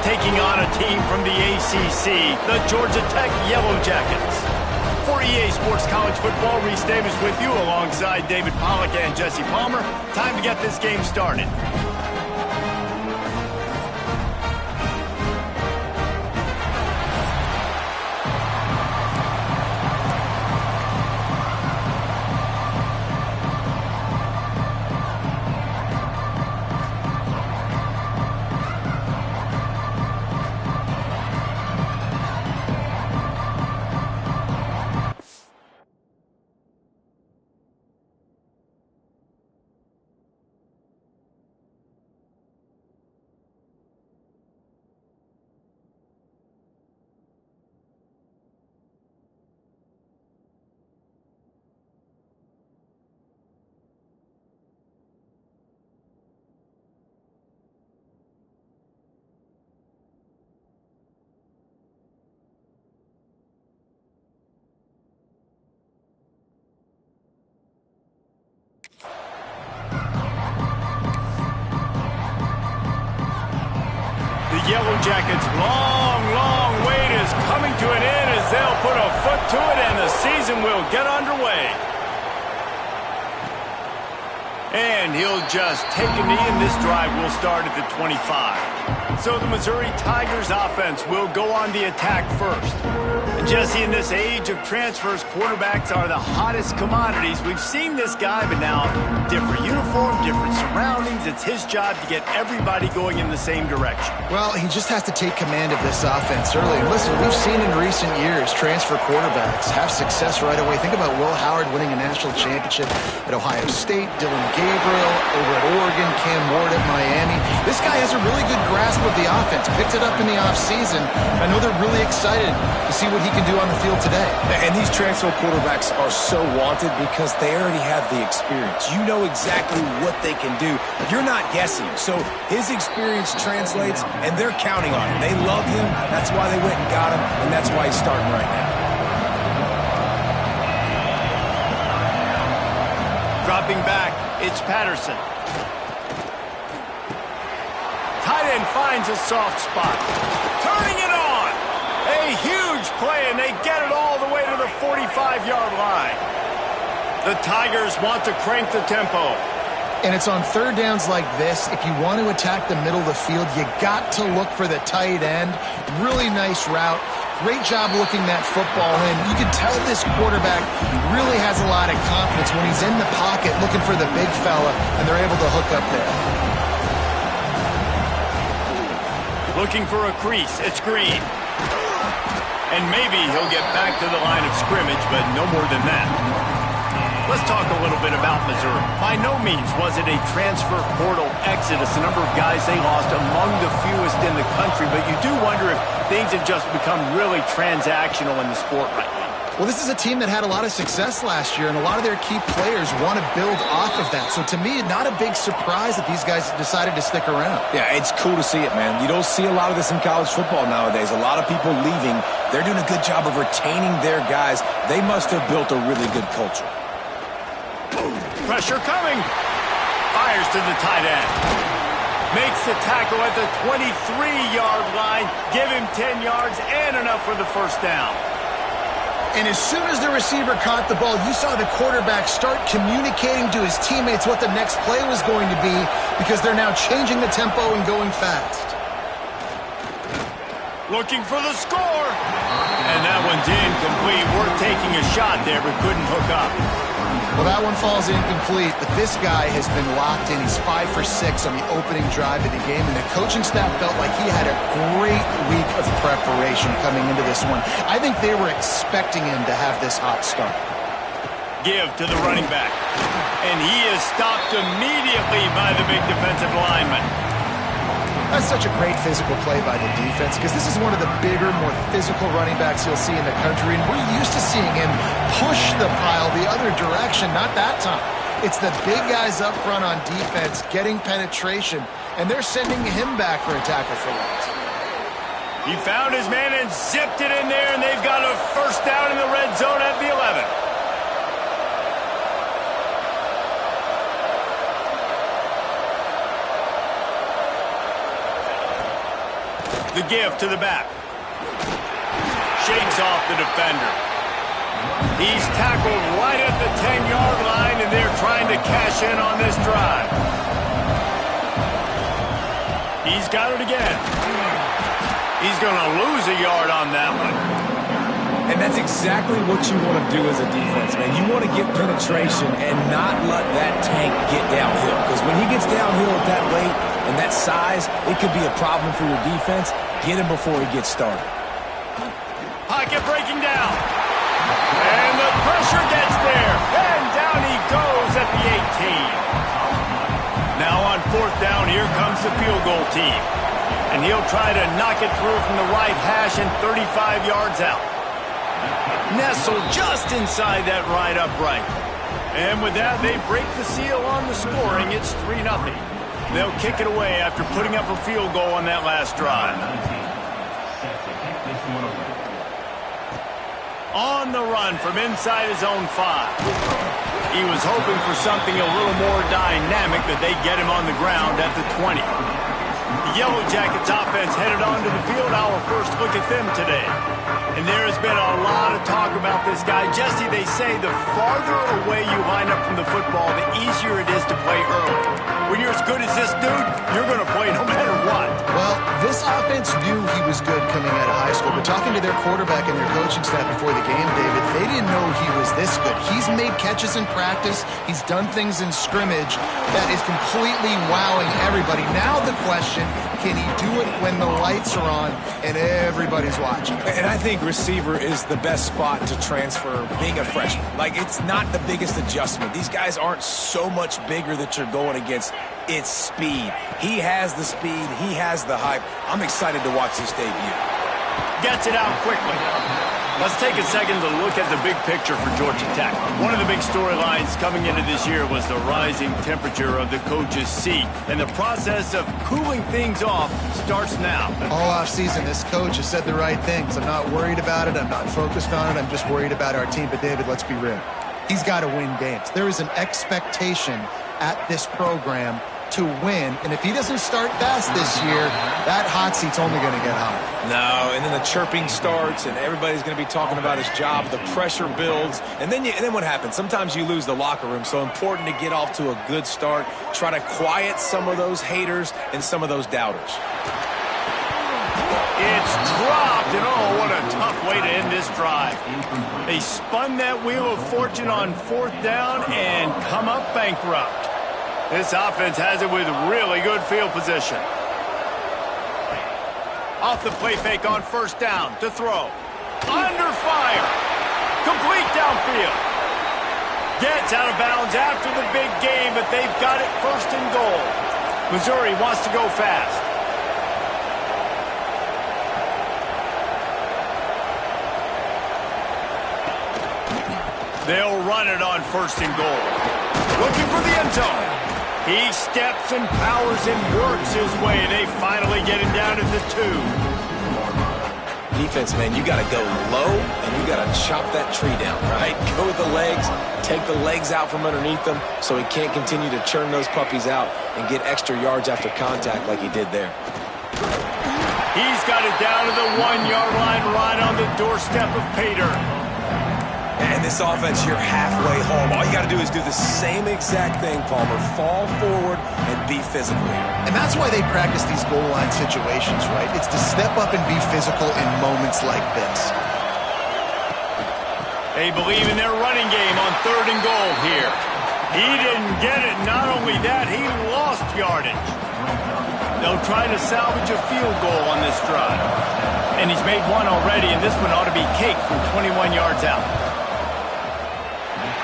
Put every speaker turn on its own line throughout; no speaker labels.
taking on a team from the ACC, the Georgia Tech Yellow Jackets. For EA Sports College Football, Reese Davis with you alongside David Pollack and Jesse Palmer. Time to get this game started. The Yellow Jackets' long wait is coming to an end as they'll put a foot to it and the season will get underway. And he'll just take a knee and this drive will start at the 25. So the Missouri Tigers offense will go on the attack first. And Jesse, in this age of transfers, quarterbacks are the hottest commodities. We've seen this guy, but now different uniform, different surroundings. It's his job to get everybody going in the same direction.
Well, he just has to take command of this offense early. And listen, we've seen in recent years transfer quarterbacks have success right away. Think about Will Howard winning a national championship at Ohio State, Dylan Gabriel over at Oregon, Cam Ward at Miami. This guy has a really good grasp of the offense, picked it up in the offseason. I know they're really excited to see what he can do on the field today.
And these transfer quarterbacks are so wanted because they already have the experience. You know exactly what they can do. You're not guessing. So his experience translates, and they're counting on him. They love him. That's why they went and got him, and that's why he's starting right now.
Dropping back, it's Patterson. Tight end finds a soft spot. Turning it on. A huge play, and they get it all the way to the 45-yard line. The Tigers want to crank the tempo.
And it's on third downs like this. If you want to attack the middle of the field, you got to look for the tight end. Really nice route. Great job looking that football in. You can tell this quarterback really has a lot of confidence when he's in the pocket looking for the big fella, and they're able to hook up there.
Looking for a crease. It's Green. And maybe he'll get back to the line of scrimmage, but no more than that. Let's talk a little bit about Missouri. By no means was it a transfer portal exodus. The number of guys they lost among the fewest in the country, but you do wonder if things have just become really transactional in the sport right now.
Well, this is a team that had a lot of success last year, and a lot of their key players want to build off of that. So to me, not a big surprise that these guys decided to stick around.
Yeah, it's cool to see it, man. You don't see a lot of this in college football nowadays. A lot of people leaving. They're doing a good job of retaining their guys. They must have built a really good culture.
Pressure coming. Fires to the tight end. Makes the tackle at the 23-yard line. Give him 10 yards and enough for the first down.
And as soon as the receiver caught the ball, you saw the quarterback start communicating to his teammates what the next play was going to be because they're now changing the tempo and going fast.
Looking for the score. And that one's incomplete. Worth taking a shot there, but couldn't hook up.
Well, that one falls incomplete, but this guy has been locked in. He's 5 for 6 on the opening drive of the game, and the coaching staff felt like he had a great week of preparation coming into this one. I think they were expecting him to have this hot start.
Give to the running back. And he is stopped immediately by the big defensive lineman.
That's such a great physical play by the defense because this is one of the bigger, more physical running backs you'll see in the country, and we're used to seeing him push the pile the other direction, not that time. It's the big guys up front on defense getting penetration, and they're sending him back for a tackle for loss.
He found his man and zipped it in there, and they've got a first down in the red zone at the 11. The give to the back. Shakes off the defender. He's tackled right at the 10-yard line, and they're trying to cash in on this drive. He's got it again. He's going to lose a yard on that one.
And that's exactly what you want to do as a defense, man. You want to get penetration and not let that tank get downhill. Because when he gets downhill at that weight and that size, it could be a problem for your defense. Get him before he gets started.
Pocket breaking down. And the pressure gets there. And down he goes at the 18. Now on fourth down, here comes the field goal team. And he'll try to knock it through from the right hash and 35 yards out. Nestled just inside that right upright. And with that, they break the seal on the scoring. It's 3-0. They'll kick it away after putting up a field goal on that last drive. On the run from inside his own 5. He was hoping for something a little more dynamic, that they get him on the ground at the 20. The Yellow Jackets offense headed onto the field. Our first look at them today. And there has been a lot of talk about this guy. Jesse, they say the farther away you line up from the football, the easier it is to play early. When you're as good as this dude, you're going to play no matter what.
Well, this offense knew he was good coming out of high school, but talking to their quarterback and their coaching staff before the game, David, they didn't know he was this good. He's made catches in practice. He's done things in scrimmage that is completely wowing everybody. Now the question, can he do it when the lights are on and everybody's watching?
And I think receiver is the best spot to transfer being a freshman. Like, it's not the biggest adjustment. These guys aren't so much bigger that you're going against. It's speed. He has the speed. He has the hype. I'm excited to watch this debut.
Gets it out quickly. Let's take a second to look at the big picture for Georgia Tech. One of the big storylines coming into this year was the rising temperature of the coach's seat. And the process of cooling things off starts now.
All offseason, this coach has said the right things. I'm not worried about it. I'm not focused on it. I'm just worried about our team. But, David, let's be real. He's got to win games. There is an expectation at this program to win, and if he doesn't start fast this year, that hot seat's only going to get hotter.
No, and then the chirping starts, and everybody's going to be talking about his job. The pressure builds, and then what happens? Sometimes you lose the locker room, so important to get off to a good start. Try to quiet some of those haters and some of those doubters.
It's dropped, and oh, what a tough way to end this drive. They spun that wheel of fortune on fourth down and come up bankrupt. This offense has it with really good field position. Off the play fake on first down to throw. Under fire. Complete downfield. Gets out of bounds after the big game, but they've got it first and goal. Missouri wants to go fast. They'll run it on first and goal. Looking for the end zone. He steps and powers and works his way. They finally get him down at the 2.
Defense, man, you got to go low, and you got to chop that tree down, right? Go with the legs, take the legs out from underneath them so he can't continue to churn those puppies out and get extra yards after contact like he did there.
He's got it down to the 1-yard line right on the doorstep of Pater.
And this offense, you're halfway home. All you got to do is do the same exact thing, Palmer. Fall forward and be physical here.
And that's why they practice these goal line situations, right? It's to step up and be physical in moments like this.
They believe in their running game on third and goal here. He didn't get it. Not only that, he lost yardage. They'll try to salvage a field goal on this drive. And he's made one already, and this one ought to be cake from 21 yards out.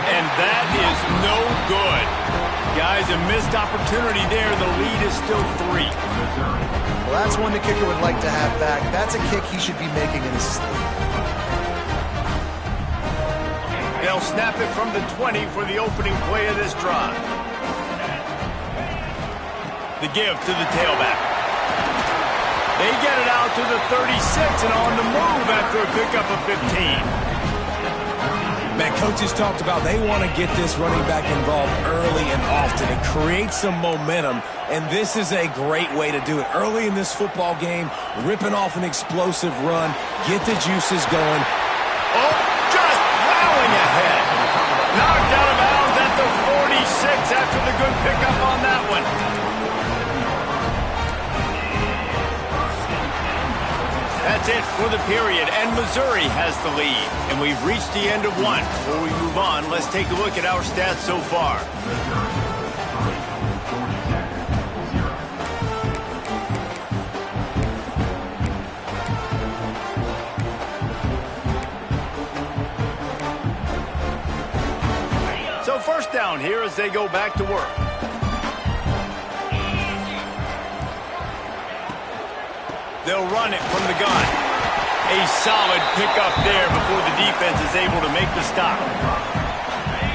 And that is no good. Guys, a missed opportunity there. The lead is still 3.
Well, that's one the kicker would like to have back. That's a kick he should be making in his sleep.
They'll snap it from the 20 for the opening play of this drive. The give to the tailback. They get it out to the 36 and on the move after a pickup of 15.
Man, coaches talked about they want to get this running back involved early and often and create some momentum, and this is a great way to do it. Early in this football game, ripping off an explosive run, get the juices going.
Oh, just plowing ahead. Knocked out of bounds at the 46 after the good pickup on that one. That's it for the period, and Missouri has the lead. And we've reached the end of one. Before we move on, let's take a look at our stats so far. So first down here as they go back to work. They'll run it from the gun. A solid pickup there before the defense is able to make the stop.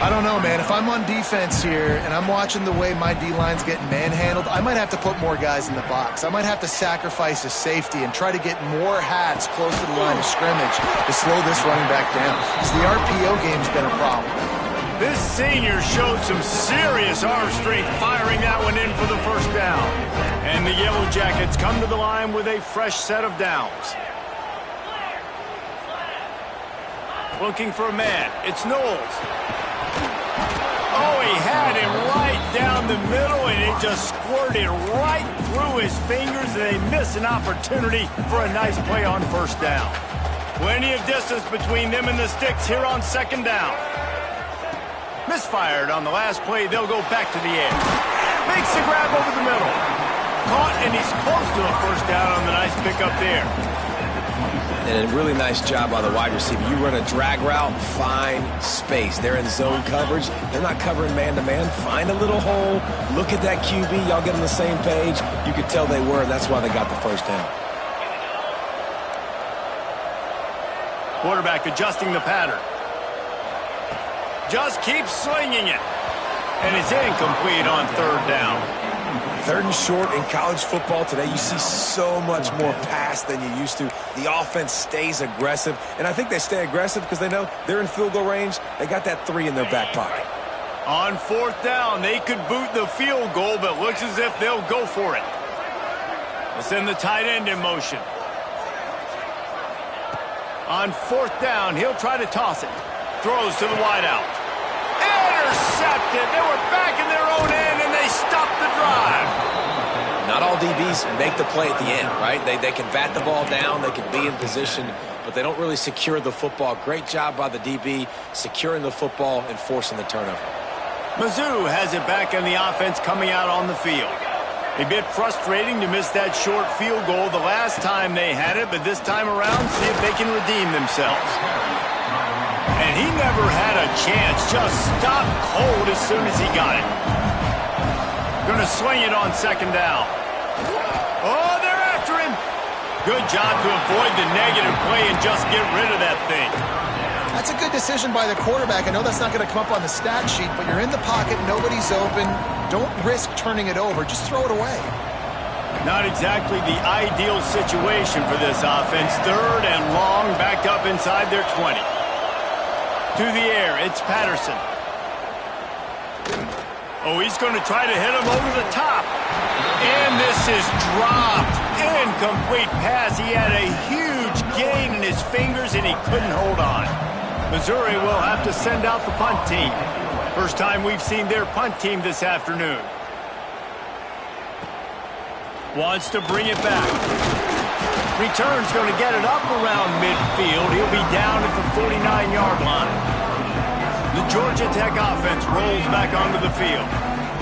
I don't know, man. If I'm on defense here and I'm watching the way my D-line's getting manhandled, I might have to put more guys in the box. I might have to sacrifice a safety and try to get more hats close to the line of scrimmage to slow this running back down. Because the RPO game's been a problem.
This senior showed some serious arm strength firing that one in for the first down. And the Yellow Jackets come to the line with a fresh set of downs. Looking for a man. It's Knowles. Oh, he had him right down the middle, and it just squirted right through his fingers, and they miss an opportunity for a nice play on first down. Plenty of distance between them and the sticks here on second down. Misfired on the last play. They'll go back to the edge. Makes the grab over the middle. Caught, and he's close to a first down on the nice pickup there.
And a really nice job by the wide receiver. You run a drag route, find space. They're in zone coverage. They're not covering man-to-man. Find a little hole. Look at that QB. Y'all get on the same page. You could tell they were, and that's why they got the first down.
Quarterback adjusting the pattern. Just keeps slinging it. And it's incomplete on third down.
Third and short in college football today, you see so much more pass than you used to. The offense stays aggressive, and I think they stay aggressive because they know they're in field goal range. They got that 3 in their back pocket.
On fourth down, they could boot the field goal, but looks as if they'll go for it. They'll send the tight end in motion. On fourth down, he'll try to toss it. Throws to the wideout. Intercepted. They were back in their own end, and they stopped the drive.
Not all DBs make the play at the end, right? They can bat the ball down, they can be in position, but they don't really secure the football. Great job by the DB securing the football and forcing the turnover.
Mizzou has it back in the offense coming out on the field. A bit frustrating to miss that short field goal the last time they had it, but this time around, see if they can redeem themselves. And he never had a chance, just stopped cold as soon as he got it. Going to swing it on second down. Oh, they're after him. Good job to avoid the negative play and just get rid of that thing.
That's a good decision by the quarterback. I know that's not going to come up on the stat sheet, but you're in the pocket, nobody's open. Don't risk turning it over. Just throw it away.
Not exactly the ideal situation for this offense. Third and long, backed up inside their 20. To the air, it's Patterson. Oh, he's going to try to hit him over the top. And this is dropped. Incomplete pass. He had a huge gain in his fingers, and he couldn't hold on. Missouri will have to send out the punt team. First time we've seen their punt team this afternoon. Wants to bring it back. Return's going to get it up around midfield. He'll be down at the 49-yard line. The Georgia Tech offense rolls back onto the field.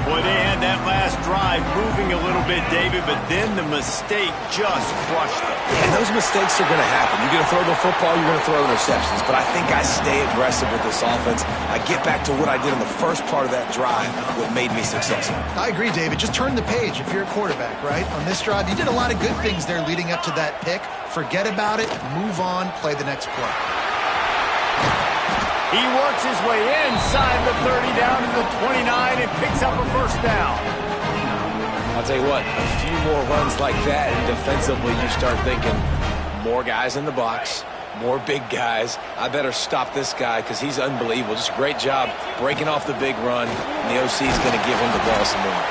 Boy, they had that last drive moving a little bit, David, but then the mistake just crushed them.
And those mistakes are going to happen. You're going to throw the football, you're going to throw interceptions. But I think I stay aggressive with this offense. I get back to what I did in the first part of that drive, what made me successful.
I agree, David. Just turn the page if you're a quarterback, right? On this drive, you did a lot of good things there leading up to that pick. Forget about it, move on, play the next play.
He works his way inside the 30 down to the 29 and picks up a first down.
I'll tell you what, a few more runs like that, and defensively you start thinking more guys in the box, More big guys. I better stop this guy because he's unbelievable. Just a great job breaking off the big run, and the OC is going to give him the ball some more.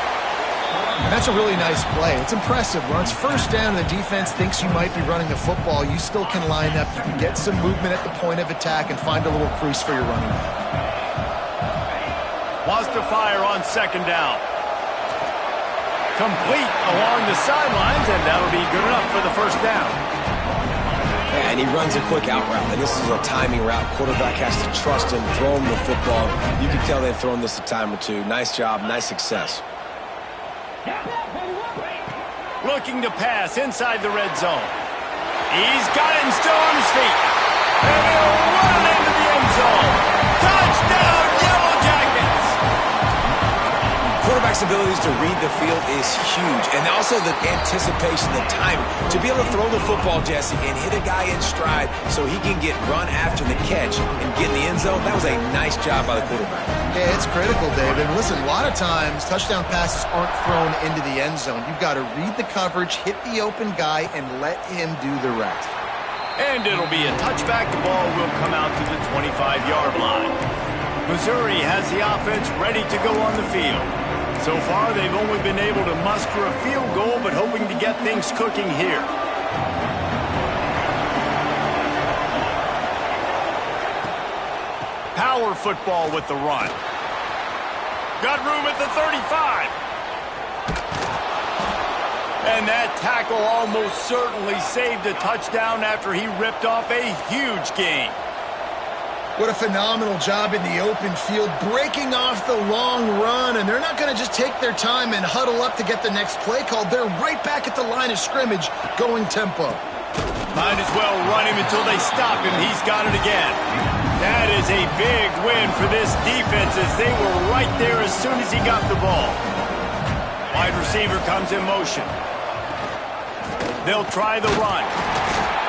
And that's a really nice play. It's impressive. When it's first down and the defense thinks you might be running the football, you still can line up. You can get some movement at the point of attack and find a little crease for your running back.
Wants to fire on second down. Complete along the sidelines, and that'll be good enough for the first down.
Yeah, and he runs a quick out route, and this is a timing route. Quarterback has to trust him, throw him the football. You can tell they've thrown this a time or two. Nice job, nice success.
Looking to pass inside the red zone. He's got it and still on his feet. And he'll run it into the end zone. Touchdown, Yellow Jackets!
Quarterback's abilities to read the field is huge, and also the anticipation, the timing. To be able to throw the football, Jesse, and hit a guy in stride so he can get run after the catch and get in the end zone, that was a nice job by the quarterback.
Yeah, it's critical, David. Listen, a lot of times touchdown passes aren't thrown into the end zone. You've got to read the coverage, hit the open guy, and let him do the rest.
And it'll be a touchback. The ball will come out to the 25-yard line. Missouri has the offense ready to go on the field. So far, they've only been able to muster a field goal, but hoping to get things cooking here. Power football with the run. Got room at the 35. And that tackle almost certainly saved a touchdown after he ripped off a huge gain.
What a phenomenal job in the open field, breaking off the long run, and they're not going to just take their time and huddle up to get the next play called. They're right back at the line of scrimmage, going tempo.
Might as well run him until they stop him. He's got it again. That is a big win for this defense as they were right there as soon as he got the ball. Wide receiver comes in motion. They'll try the run.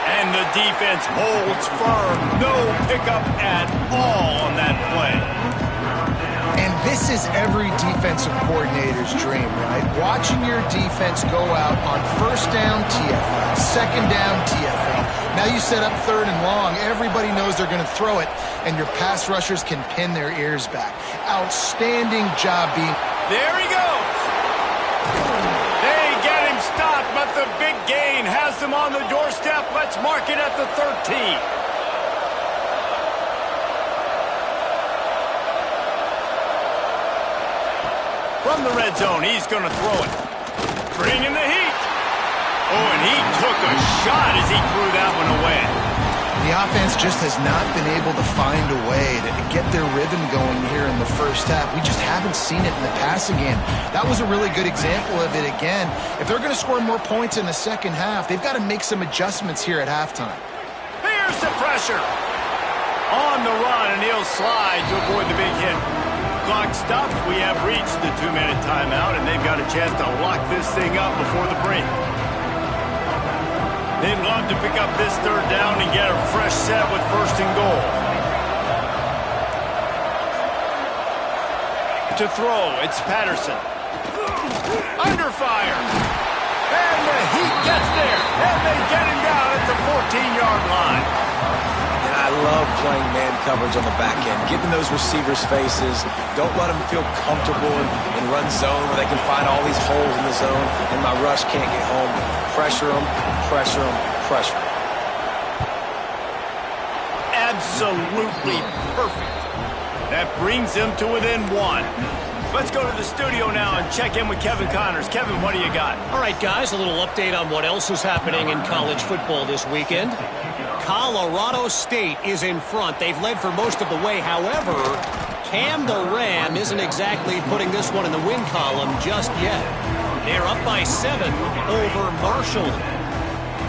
And the defense holds firm. No pickup at all on that play.
And this is every defensive coordinator's dream, right? Watching your defense go out on first down, TFL, second down, TFL. Now you set up third and long. Everybody knows they're going to throw it, and your pass rushers can pin their ears back. Outstanding job being...
There he goes. They get him stopped, but the big gain has them on the doorstep. Let's mark it at the 13. From the red zone, he's going to throw it. Bringing the heat. Oh, and he took a shot as he threw that one away.
The offense just has not been able to find a way to get their rhythm going here in the first half. We just haven't seen it in the passing game. That was a really good example of it again. If they're going to score more points in the second half, they've got to make some adjustments here at halftime.
Here's the pressure. On the run, and he'll slide to avoid the big hit. Clock stops. We have reached the 2-minute timeout, and they've got a chance to lock this thing up before the break. They'd love to pick up this third down and get a fresh set with first and goal. To throw, it's Patterson. Under fire. And the Heat gets there. And they get him down at the 14-yard line.
And I love playing man coverage on the back end. Getting those receivers' faces. Don't let them feel comfortable in run zone where they can find all these holes in the zone and my rush can't get home. Pressure them, pressure them, pressure them.
Absolutely perfect. That brings them to within one. Let's go to the studio now and check in with Kevin Connors. Kevin, what do you got?
All right, guys, a little update on what else is happening in college football this weekend. Colorado State is in front. They've led for most of the way. However, Cam the Ram isn't exactly putting this one in the win column just yet. They're up by 7 over Marshall.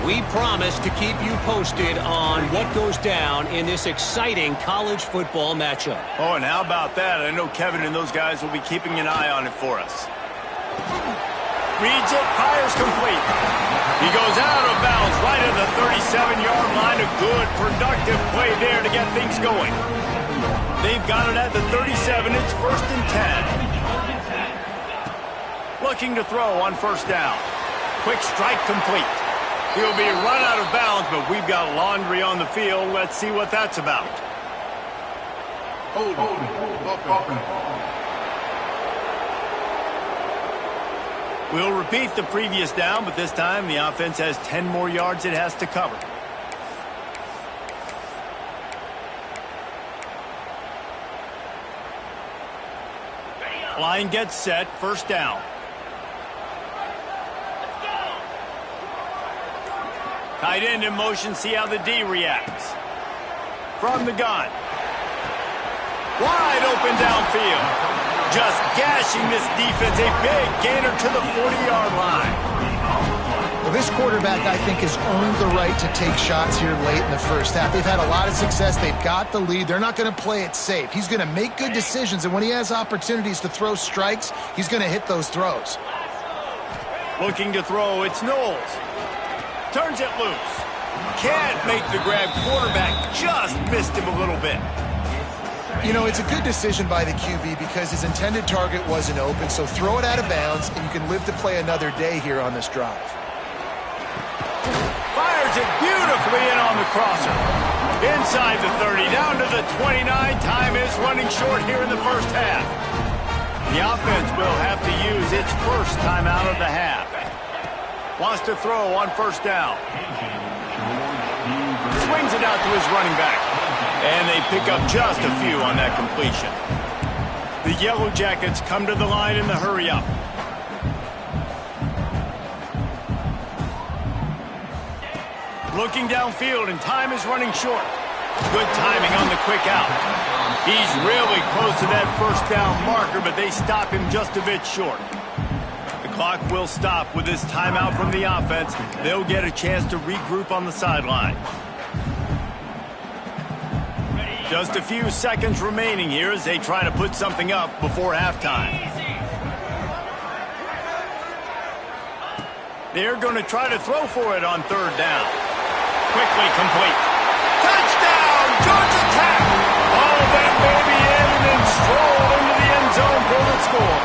We promise to keep you posted on what goes down in this exciting college football matchup.
Oh, and how about that? I know Kevin and those guys will be keeping an eye on it for us. Reads it, fires complete. He goes out of bounds right at the 37-yard line. A good, productive play there to get things going. They've got it at the 37. It's first and 10. Looking to throw on first down. Quick strike complete. He'll be run out of bounds, but we've got laundry on the field. Let's see what that's about. We'll repeat the previous down, but this time the offense has 10 more yards it has to cover. Line gets set, first down. Tight end in motion, see how the D reacts. From the gun. Wide open downfield. Just gashing this defense. A big gainer to the 40-yard line.
Well, this quarterback, I think, has earned the right to take shots here late in the first half. They've had a lot of success. They've got the lead. They're not going to play it safe. He's going to make good decisions, and when he has opportunities to throw strikes, he's going to hit those throws.
Looking to throw, it's Knowles. Turns it loose. Can't make the grab. Quarterback just missed him a little bit.
You know, it's a good decision by the QB because his intended target wasn't open, so throw it out of bounds, and you can live to play another day here on this drive.
Fires it beautifully in on the crosser. Inside the 30, down to the 29. Time is running short here in the first half. The offense will have to use its first timeout of the half. Wants to throw on first down. Swings it out to his running back. And they pick up just a few on that completion. The Yellow Jackets come to the line in the hurry-up. Looking downfield, and time is running short. Good timing on the quick out. He's really close to that first down marker, but they stop him just a bit short. The clock will stop with this timeout from the offense. They'll get a chance to regroup on the sideline. Just a few seconds remaining here as they try to put something up before halftime. They're going to try to throw for it on third down. Quickly complete. Touchdown, Georgia Tech! Oh, that may be in, and then strolled into the end zone for the score.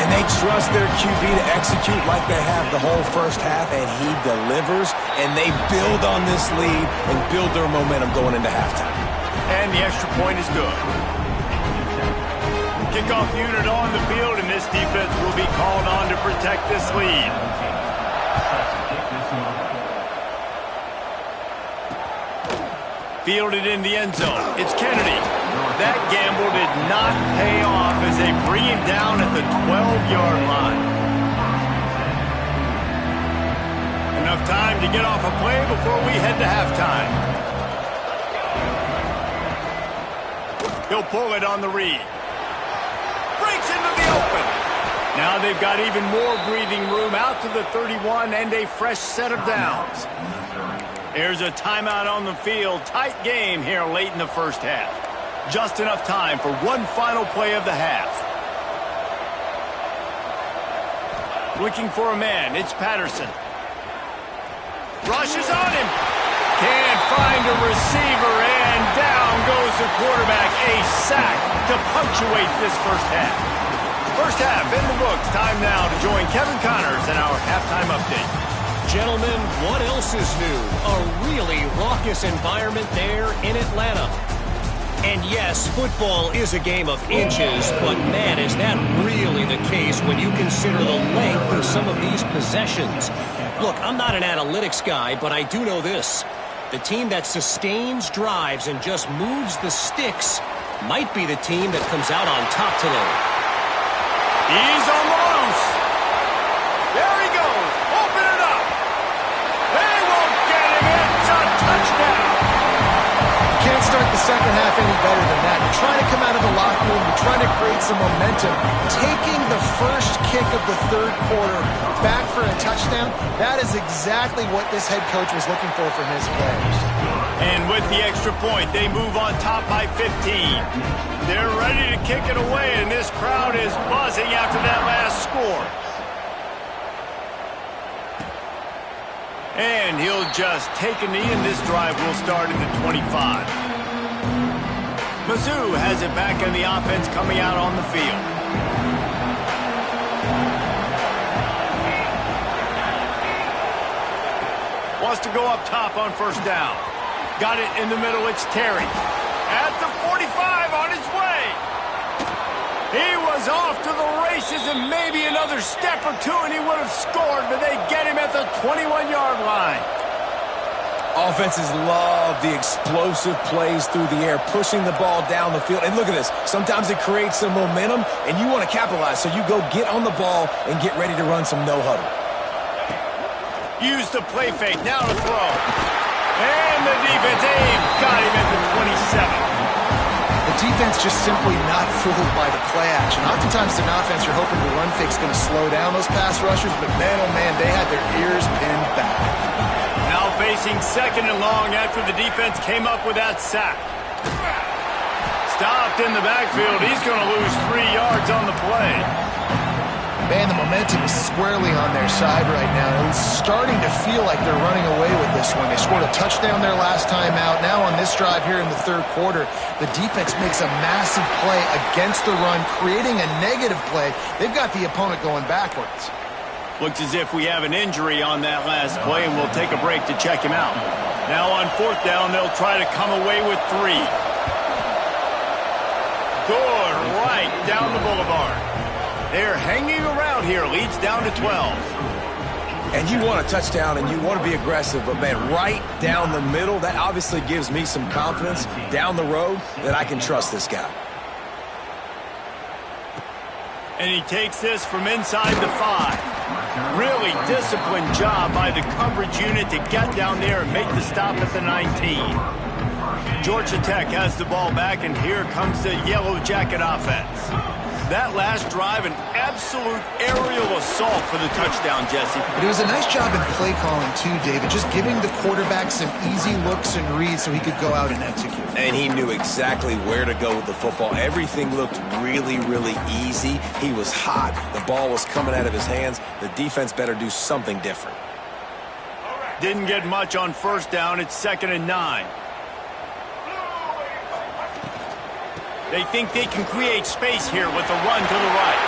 And they trust their QB to execute like they have the whole first half, and he delivers, and they build on this lead and build their momentum going into halftime.
And the extra point is good. Kickoff unit on the field, and this defense will be called on to protect this lead. Fielded in the end zone. It's Kennedy. That gamble did not pay off as they bring him down at the 12-yard line. Enough time to get off a play before we head to halftime. He'll pull it on the read. Breaks into the open. Now they've got even more breathing room out to the 31 and a fresh set of downs. There's a timeout on the field. Tight game here late in the first half. Just enough time for one final play of the half. Looking for a man. It's Patterson. Rushes on him. Can't find a receiver, and down goes the quarterback. A sack to punctuate this first half. First half in the books. Time now to join Kevin Connors in our halftime update.
Gentlemen, what else is new? A really raucous environment there in Atlanta. And yes, football is a game of inches, but man, is that really the case when you consider the length of some of these possessions. Look, I'm not an analytics guy, but I do know this. The team that sustains drives and just moves the sticks might be the team that comes out on top today.
He's on the loose. There he goes. Open it up. They won't get him. It's a touchdown.
Can't start the second half any better than that. You're trying to come out of the locker room. You're trying to create some momentum. Taking the first kick of the third quarter back for a touchdown, that is exactly what this head coach was looking for from his players.
And with the extra point, they move on top by 15. They're ready to kick it away, and this crowd is buzzing after that last score. And he'll just take a knee, and this drive will start at the 25. Mizzou has it back in the offense coming out on the field. Wants to go up top on first down. Got it in the middle. It's Terry. At the 45 on his way. He was off to the races and maybe another step or two and he would have scored, but they get him at the 21-yard line.
Offenses love the explosive plays through the air, pushing the ball down the field. And look at this. Sometimes it creates some momentum, and you want to capitalize. So you go get on the ball and get ready to run some no-huddle.
Use the play fake. Now to throw. And the defense, they've got him at the 27.
The defense just simply not fooled by the play action. Oftentimes in offense, you're hoping the run fake's going to slow down those pass rushers, but man, oh man, they had their ears pinned back.
Now facing second and long after the defense came up with that sack. Stopped in the backfield. He's going to lose 3 yards on the play.
Man, the momentum is squarely on their side right now. It's starting to feel like they're running away with this one. They scored a touchdown their last time out. Now on this drive here in the third quarter, the defense makes a massive play against the run, creating a negative play. They've got the opponent going backwards.
Looks as if we have an injury on that last play, and we'll take a break to check him out. Now on fourth down, they'll try to come away with 3. Good, right down the boulevard. They're hanging around here. Leads down to 12.
And you want a touchdown, and you want to be aggressive, but, man, right down the middle, that obviously gives me some confidence down the road that I can trust this guy.
And he takes this from inside the 5. Really disciplined job by the coverage unit to get down there and make the stop at the 19. Georgia Tech has the ball back, and here comes the Yellow Jacket offense. That last drive, an absolute aerial assault for the touchdown, Jesse.
But it was a nice job in play calling, too, David, just giving the quarterback some easy looks and reads so he could go out and execute.
And he knew exactly where to go with the football. Everything looked really, really easy. He was hot. The ball was coming out of his hands. The defense better do something different.
Didn't get much on first down. It's 2nd and 9. They think they can create space here with the run to the right.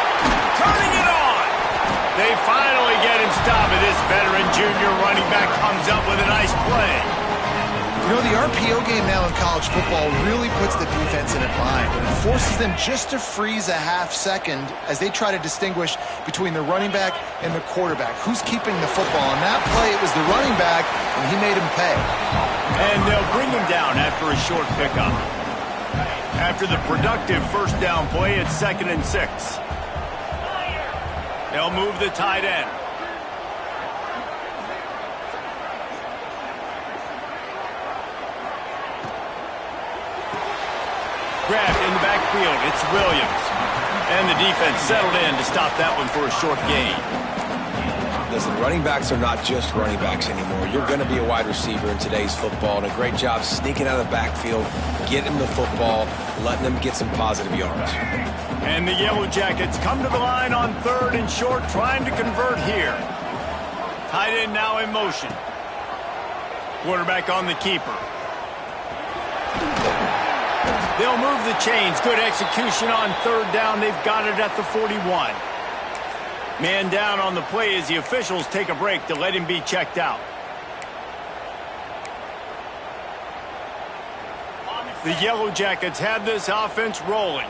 Turning it on! They finally get him stopped, and this veteran junior running back comes up with a nice play.
You know, the RPO game now in college football really puts the defense in a bind. It forces them just to freeze a half second as they try to distinguish between the running back and the quarterback. Who's keeping the football? On that play, it was the running back, and he made him pay.
And they'll bring him down after a short pickup. After the productive first down play, it's 2nd and 6. They'll move the tight end. Grabbed in the backfield, it's Williams. And the defense settled in to stop that one for a short gain.
Listen, running backs are not just running backs anymore. You're going to be a wide receiver in today's football, and a great job sneaking out of the backfield, getting him the football, letting him get some positive yards.
And the Yellow Jackets come to the line on 3rd and short, trying to convert here. Tight end now in motion. Quarterback on the keeper. They'll move the chains. Good execution on 3rd down. They've got it at the 41. Man down on the play as the officials take a break to let him be checked out. The Yellow Jackets have this offense rolling.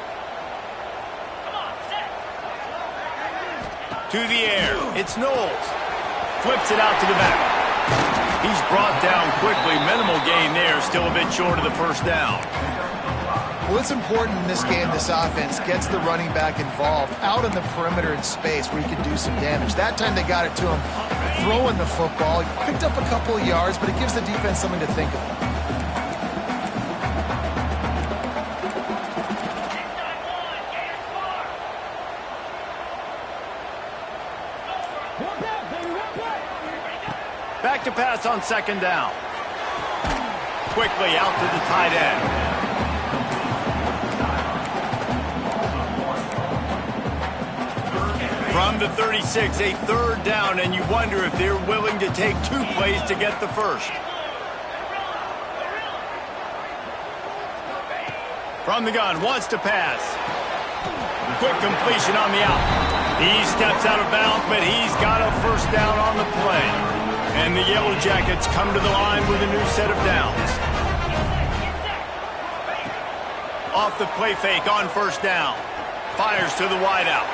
To the air. It's Knowles. Flips it out to the back. He's brought down quickly. Minimal gain there. Still a bit short of the first down.
Well, it's important in this game, this offense gets the running back involved out in the perimeter in space where he can do some damage. That time they got it to him throwing the football. He picked up a couple of yards, but it gives the defense something to think about.
Back to pass on 2nd down. Quickly out to the tight end. From the 36, a 3rd down, and you wonder if they're willing to take 2 plays to get the first. From the gun, wants to pass. Quick completion on the out. He steps out of bounds, but he's got a first down on the play. And the Yellow Jackets come to the line with a new set of downs. Off the play fake on first down. Fires to the wideout.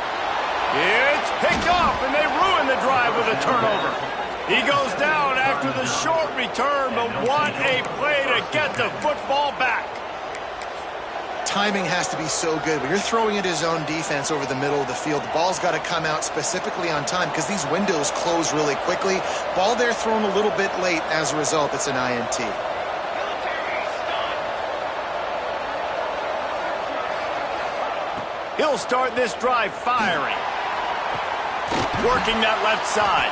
It's picked off, and they ruin the drive with a turnover. He goes down after the short return, but what a play to get the football back.
Timing has to be so good. When you're throwing at his own defense over the middle of the field, the ball's got to come out specifically on time because these windows close really quickly. Ball there thrown a little bit late. As a result, it's an INT.
He'll start this drive firing. Working that left side.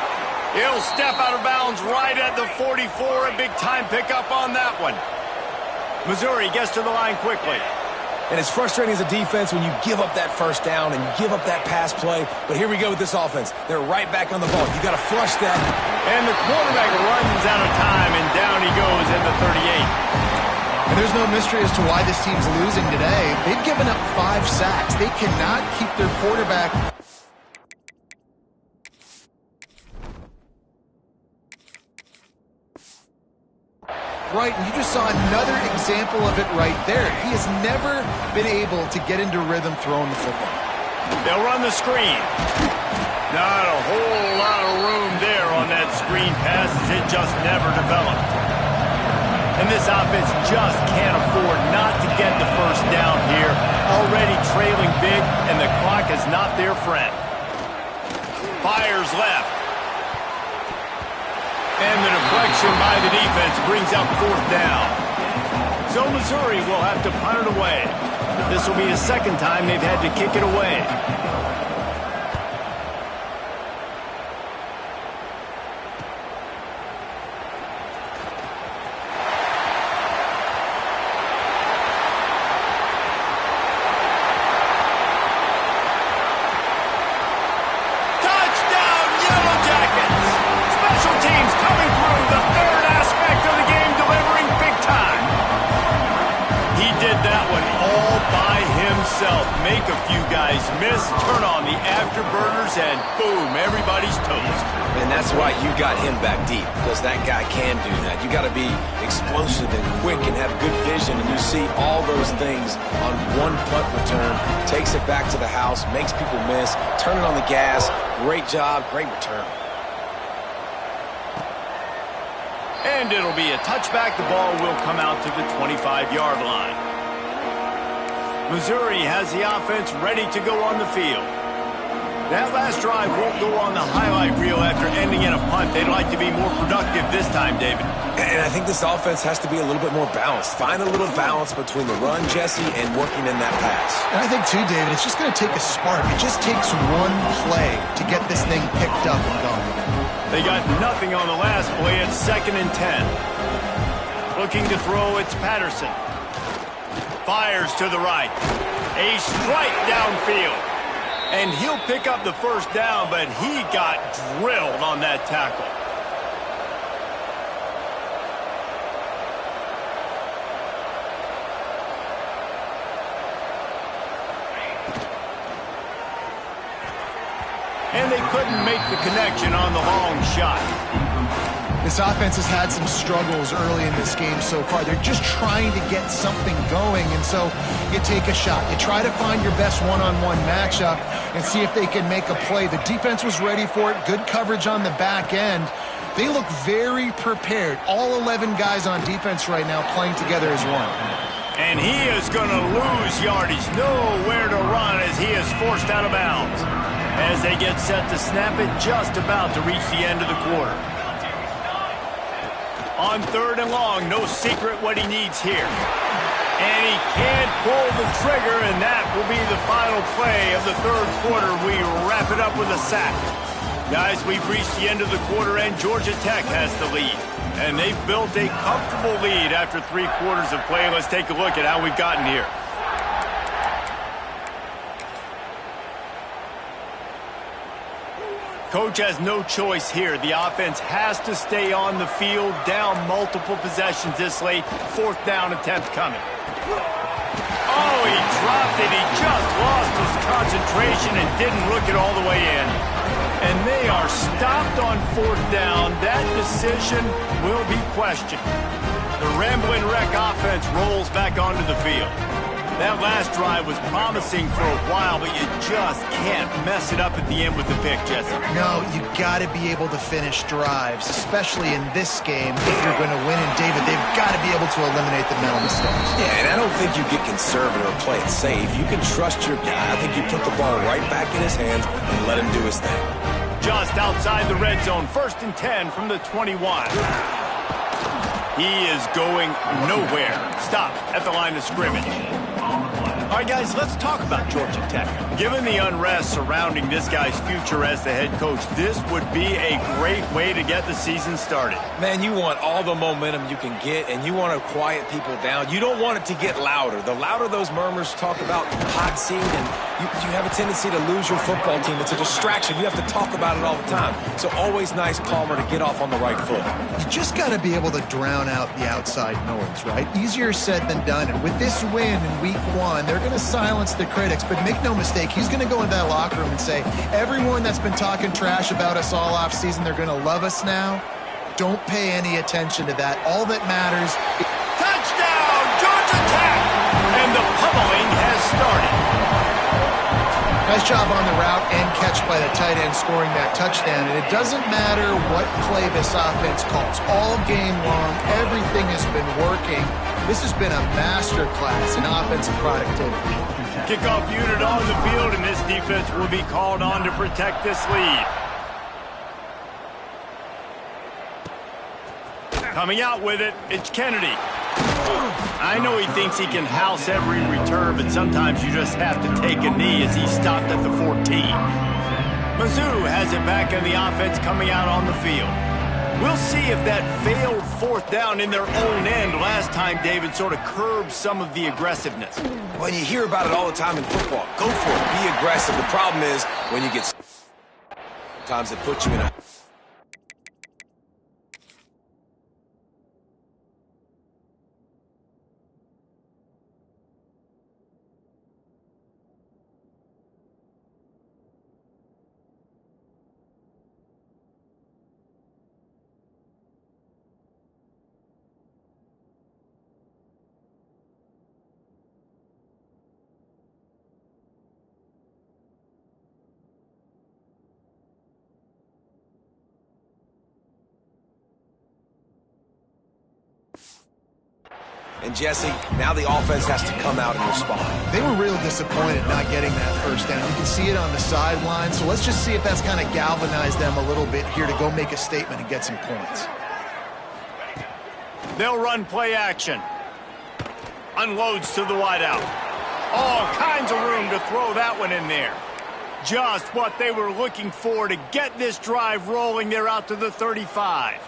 He'll step out of bounds right at the 44. A big time pickup on that one. Missouri gets to the line quickly.
And it's frustrating as a defense when you give up that first down and you give up that pass play. But here we go with this offense. They're right back on the ball. You got to flush that.
And the quarterback runs out of time, and down he goes at the 38.
And there's no mystery as to why this team's losing today. They've given up 5 sacks. They cannot keep their quarterback. Right, and you just saw another example of it right there. He has never been able to get into rhythm throwing the football.
They'll run the screen. Not a whole lot of room there on that screen pass as it just never developed. And this offense just can't afford not to get the first down here. Already trailing big, and the clock is not their friend. Fires left. And the deflection by the defense brings up fourth down. So Missouri will have to punt it away. This will be the second time they've had to kick it away. Make a few guys miss, turn on the afterburners, and boom, everybody's toast.
And that's why you got him back deep, because that guy can do that. You got to be explosive and quick and have good vision, and you see all those things on one punt return. Takes it back to the house, makes people miss, turning on the gas. Great job, great return.
And it'll be a touchback. The ball will come out to the 25-yard line. Missouri has the offense ready to go on the field. That last drive won't go on the highlight reel after ending in a punt. They'd like to be more productive this time, David.
And I think this offense has to be a little bit more balanced. Find a little balance between the run, Jesse, and working in that pass.
And I think, too, David, it's just going to take a spark. It just takes one play to get this thing picked up and going.
They got nothing on the last play. It's 2nd and 10. Looking to throw, it's Patterson. Fires to the right. A strike downfield. And he'll pick up the first down, but he got drilled on that tackle. And they couldn't make the connection on the long shot.
This offense has had some struggles early in this game so far. They're just trying to get something going, and so you take a shot. You try to find your best one-on-one matchup and see if they can make a play. The defense was ready for it. Good coverage on the back end. They look very prepared. All 11 guys on defense right now playing together as one.
And he is going to lose yardage. Nowhere to run as he is forced out of bounds. As they get set to snap it, just about to reach the end of the quarter. On 3rd and long, no secret what he needs here. And he can't pull the trigger, and that will be the final play of the 3rd quarter. We wrap it up with a sack. Guys, we've reached the end of the quarter, and Georgia Tech has the lead. And they've built a comfortable lead after 3 quarters of play. Let's take a look at how we've gotten here. Coach has no choice here. The offense has to stay on the field, down multiple possessions this late. 4th down attempt coming. Oh, he dropped it. He just lost his concentration and didn't look it all the way in. And they are stopped on 4th down. That decision will be questioned. The Ramblin' Wreck offense rolls back onto the field. That last drive was promising for a while, but you just can't mess it up at the end with the pick, Jesse.
No, you got to be able to finish drives, especially in this game. If you're going to win, and David, they've got to be able to eliminate the mental mistakes.
Yeah, and I don't think you get conservative or play it safe. You can trust your guy. I think you put the ball right back in his hands and let him do his thing.
Just outside the red zone, 1st and 10 from the 21. He is going nowhere. Stop at the line of scrimmage. All right, guys, let's talk about Georgia Tech. Given the unrest surrounding this guy's future as the head coach, this would be a great way to get the season started.
Man, you want all the momentum you can get, and you want to quiet people down. You don't want it to get louder. The louder those murmurs talk about hot seat, and you have a tendency to lose your football team. It's a distraction. You have to talk about it all the time. So always nice, calmer to get off on the right foot.
You just got to be able to drown out the outside noise, right? Easier said than done. And with this win in week 1, they're going to silence the critics. But make no mistake, he's going to go into that locker room and say, everyone that's been talking trash about us all offseason, they're going to love us now. Don't pay any attention to that. All that matters.
Touchdown, Georgia Tech! And the pummeling has started.
Nice job on the route and catch by the tight end scoring that touchdown. And it doesn't matter what play this offense calls. All game long, everything has been working. This has been a masterclass in offensive productivity.
Kickoff unit on the field, and this defense will be called on to protect this lead. Coming out with it, it's Kennedy. I know he thinks he can house every return, but sometimes you just have to take a knee as he stopped at the 14. Mizzou has it back in the offense coming out on the field. We'll see if that failed 4th down in their own end last time, David, sort of curbed some of the aggressiveness.
Well, you hear about it all the time in football. Go for it. Be aggressive. The problem is when you get times it puts you in a... And, Jesse, now the offense has to come out and respond.
They were real disappointed not getting that 1st down. You can see it on the sideline. So let's just see if that's kind of galvanized them a little bit here to go make a statement and get some points.
They'll run play action. Unloads to the wideout. All kinds of room to throw that one in there. Just what they were looking for to get this drive rolling. They're out to the 35.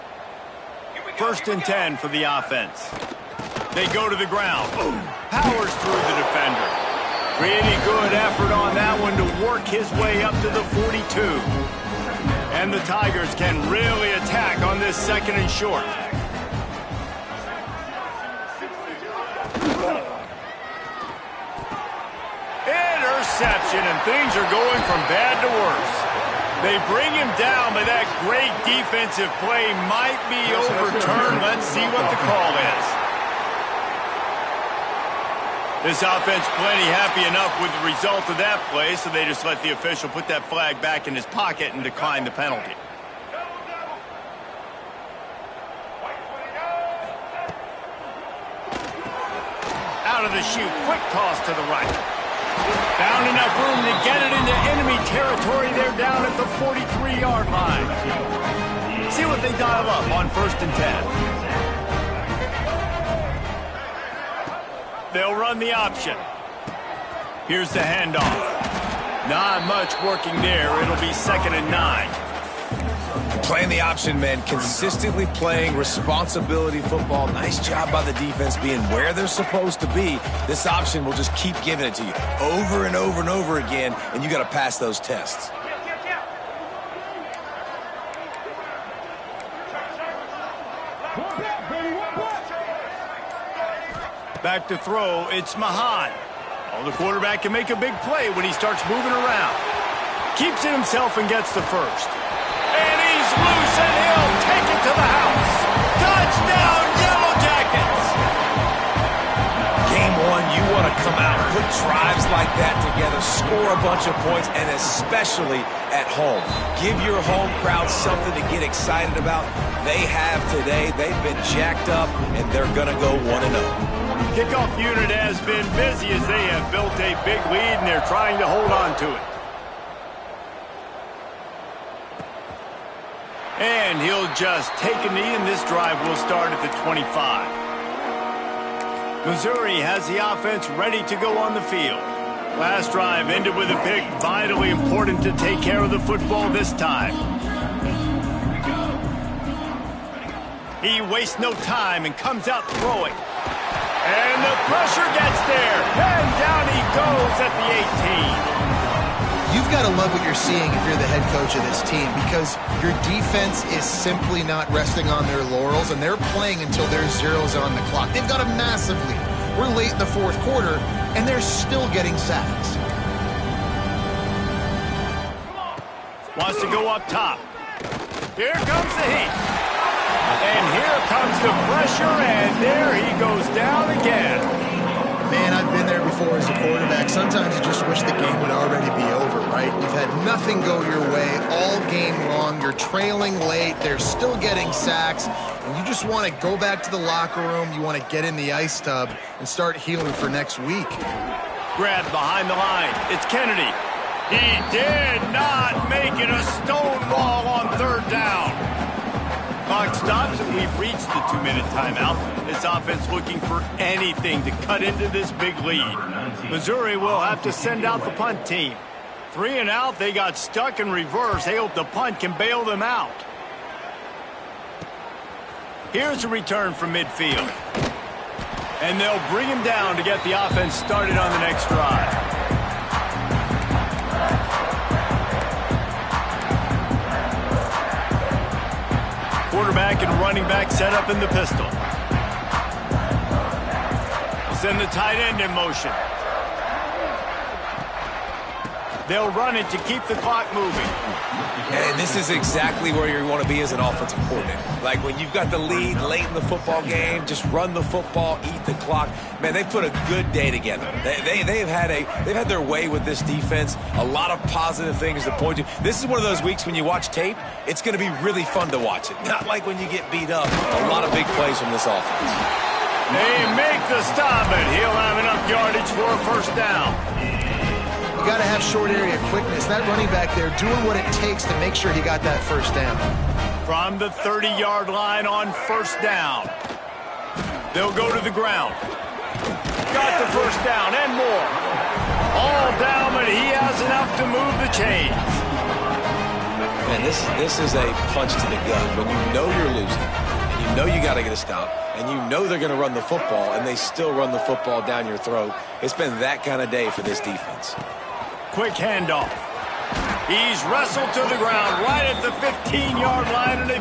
1st and 10 for the offense. They go to the ground. Powers through the defender. Pretty good effort on that one to work his way up to the 42. And the Tigers can really attack on this 2nd and short. Interception, and things are going from bad to worse. They bring him down, but that great defensive play might be overturned. Let's see what the call is. This offense plenty happy enough with the result of that play, so they just let the official put that flag back in his pocket and decline the penalty. Out of the chute, quick toss to the right. Found enough room to get it into enemy territory. They're down at the 43-yard line. See what they dial up on 1st and 10. They'll run the option. Here's the handoff. Not much working there. It'll be 2nd and 9.
Playing the option, man. Consistently playing responsibility football. Nice job by the defense being where they're supposed to be. This option will just keep giving it to you over and over and over again, and you got to pass those tests.
Back to throw, it's Mahan. Oh, the quarterback can make a big play when he starts moving around. Keeps it himself and gets the first. And he's loose, and he'll take it to the house. Touchdown, Yellow Jackets!
Game one, you want to come out, put drives like that together, score a bunch of points, and especially at home. Give your home crowd something to get excited about. They have today. They've been jacked up, and they're going to go 1-0.
Kickoff unit has been busy as they have built a big lead, and they're trying to hold on to it. And he'll just take a knee, and this drive will start at the 25. Missouri has the offense ready to go on the field. Last drive ended with a pick, vitally important to take care of the football this time. He wastes no time and comes out throwing. And the pressure gets there, and down he goes at the 18.
You've got to love what you're seeing if you're the head coach of this team, because your defense is simply not resting on their laurels, and they're playing until there's zeros on the clock. They've got a massive lead. We're late in the fourth quarter, and they're still getting sacks.
Wants to go up top. Here comes the heat. And here comes the pressure, and there he goes down again.
Man, I've been there before as a quarterback. Sometimes you just wish the game would already be over, right? You've had nothing go your way all game long. You're trailing late. They're still getting sacks. And you just want to go back to the locker room. You want to get in the ice tub and start healing for next week.
Grabbed behind the line. It's Kennedy. He did not make it a stonewall on third down. Clock stops, and we've reached the 2-minute timeout. This offense looking for anything to cut into this big lead. Missouri will have to send out the punt team. 3 and out, they got stuck in reverse. They hope the punt can bail them out. Here's a return from midfield. And they'll bring him down to get the offense started on the next drive. Quarterback and running back set up in the pistol. Send the tight end in motion. They'll run it to keep the clock moving.
And this is exactly where you want to be as an offensive coordinator. Like when you've got the lead late in the football game, just run the football, eat the clock. Man, they've put a good day together. They've had their way with this defense. A lot of positive things to point to. This is one of those weeks when you watch tape, it's going to be really fun to watch it. Not like when you get beat up. A lot of big plays from this offense.
They make the stop, and he'll have enough yardage for a first down.
You got to have short area quickness. That running back there doing what it takes to make sure he got that first down.
From the 30-yard line on first down. They'll go to the ground. Got the first down and more. All down, but he has enough to move the chains.
Man, this is a punch to the gut. When you know you're losing, you know you got to get a stop, and you know they're going to run the football, and they still run the football down your throat. It's been that kind of day for this defense.
Quick handoff. He's wrestled to the ground right at the 15-yard line, and they